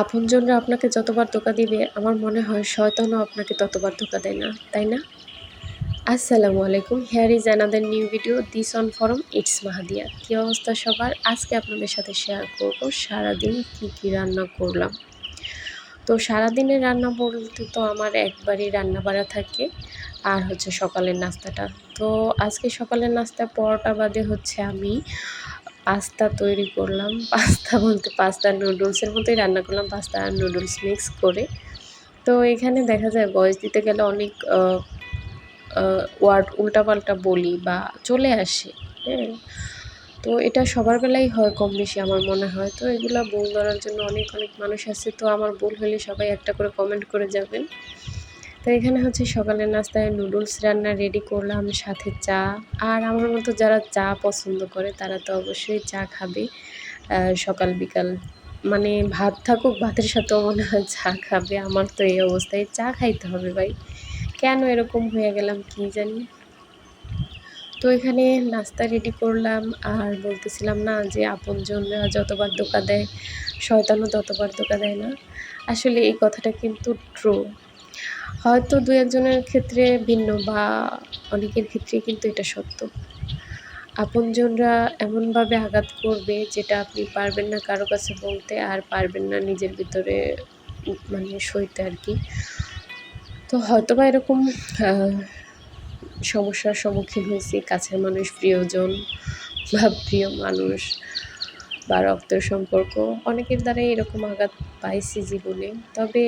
আপনজনরা আপনাকে যতবার ধোঁকা দিবে আমার মনে হয় শয়তানও আপনাকে ততবার ধোঁকা দেয় না, তাই না? আসসালামু আলাইকুম, here is another new video this on from it's Mahadiya. কী অবস্থা সবার? আজকে আপনাদের সাথে শেয়ার করব সারাদিন কী রান্না করলাম। তো সারাদিনের রান্না বলতে তো আমার একবারই রান্না বাড়া থাকে, আর হচ্ছে সকালের নাস্তাটা। তো আজকে সকালের নাস্তা পরোটা বাদে হচ্ছে আমি পাস্তা তৈরি করলাম। পাস্তা বলতে পাস্তা নুডলসের মতোই রান্না করলাম, পাস্তা আর নুডলস মিক্স করে। তো এখানে দেখা যায় ভয়েস দিতে গেলে অনেক ওয়ার্ড উল্টাপাল্টা বলি বা চলে আসে, হ্যাঁ? তো এটা সবার বেলাই হয় কম বেশি আমার মনে হয়। তো এগুলা ভুল ধরার জন্য অনেক মানুষ আছে। তো আমার ভুল হলে সবাই একটা করে কমেন্ট করে যাবেন। তো এখানে হচ্ছে সকালের নাস্তায় নুডলস রান্না রেডি করলাম, সাথে চা। আর আমার মতো যারা চা পছন্দ করে তারা তো অবশ্যই চা খাবে সকাল বিকাল। মানে ভাত থাকুক, ভাতের সাথেও মনে হয় চা খাবে। আমার তো এই অবস্থায় চা খাইতে হবে ভাই। কেন এরকম হয়ে গেলাম কী জানি। তো এখানে নাস্তা রেডি করলাম, আর বলতেছিলাম না যে আপনজনরা যতবার ধোঁকা দেয় শয়তানও ততবার ধোঁকা দেয় না। আসলে এই কথাটা কিন্তু ট্রু। হয়তো দু একজনের ক্ষেত্রে ভিন্ন বা অনেকের ক্ষেত্রেই কিন্তু এটা সত্য। আপনজনরা এমনভাবে আঘাত করবে যেটা আপনি পারবেন না কারো কাছে বলতে, আর পারবেন না নিজের ভিতরে মানে সইতে আর কি। তো হয়তোবা এরকম সমস্যার সম্মুখীন হয়েছি কাছের মানুষ, প্রিয়জন বা প্রিয় মানুষ বা রক্তের সম্পর্ক অনেকের দ্বারাই এরকম আঘাত পাইছি জীবনে। তবে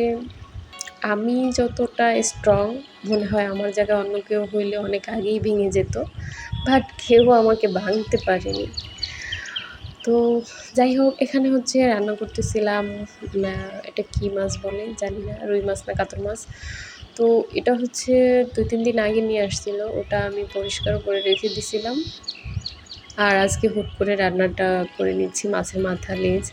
আমি যতটা স্ট্রং মনে হয় আমার জায়গায় অন্য কেউ হইলে অনেক আগেই ভেঙে যেত, বাট কেউ আমাকে ভাঙতে পারেনি। তো যাই হোক, এখানে হচ্ছে রান্না করতেছিলাম, এটা কী মাছ বলে জানি না, রুই মাছ না কাতল মাছ। তো এটা হচ্ছে ২-৩ দিন আগে নিয়ে আসছিল, ওটা আমি পরিষ্কার করে রেখে দিছিলাম। আর আজকে হুট করে রান্নাটা করে নিচ্ছি, মাছের মাথা, লেজ।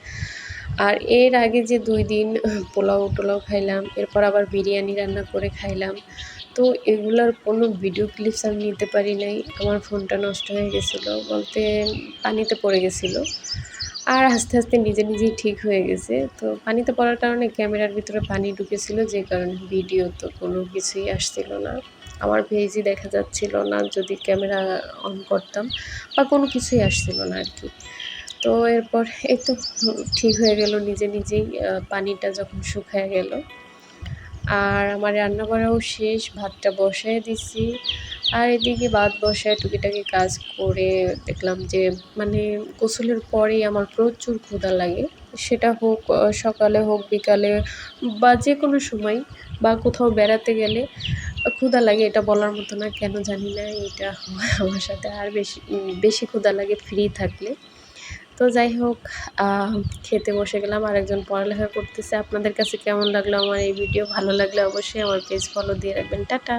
আর এর আগে যে ২ দিন পোলাও খাইলাম, এরপর আবার বিরিয়ানি রান্না করে খাইলাম। তো এগুলার কোনো ভিডিও ক্লিপস আমি নিতে পারি নাই। আমার ফোনটা নষ্ট হয়ে গেছিলো, বলতে পানিতে পড়ে গেছিলো। আর আস্তে নিজেই ঠিক হয়ে গেছে। তো পানিতে পড়ার কারণে ক্যামেরার ভিতরে পানি ঢুকেছিল, যে কারণে ভিডিও তো কোনো কিছুই আসছিল না। আমার পেজই দেখা যাচ্ছিল না যদি ক্যামেরা অন করতাম, বা কোনো কিছুই আসছিল না আর কি। তো এরপর এই তো ঠিক হয়ে গেল নিজেই পানিটা যখন শুকায় গেল। আর আমার রান্না বাড়াও শেষ, ভাতটা বসায় দিছি। আর এদিকে ভাত বসায় টুকিটাকি কাজ করে দেখলাম যে মানে গোসলের পরেই আমার প্রচুর ক্ষুধা লাগে। সেটা হোক সকালে হোক বিকালে বা যেকোনো সময়, বা কোথাও বেড়াতে গেলে ক্ষুধা লাগে, এটা বলার মতো না। কেন জানি না এটা হয় আমার সাথে। আর বেশি ক্ষুধা লাগে ফ্রি থাকলে। তো যাই হোক, খেতে বসে গেলাম। আরেকজন পড়ালেখা করতেছে। আপনাদের কাছে কেমন লাগলো আমার এই ভিডিও? ভালো লাগলে অবশ্যই আমার পেজ ফলো দিয়ে রাখবেন। টাটা।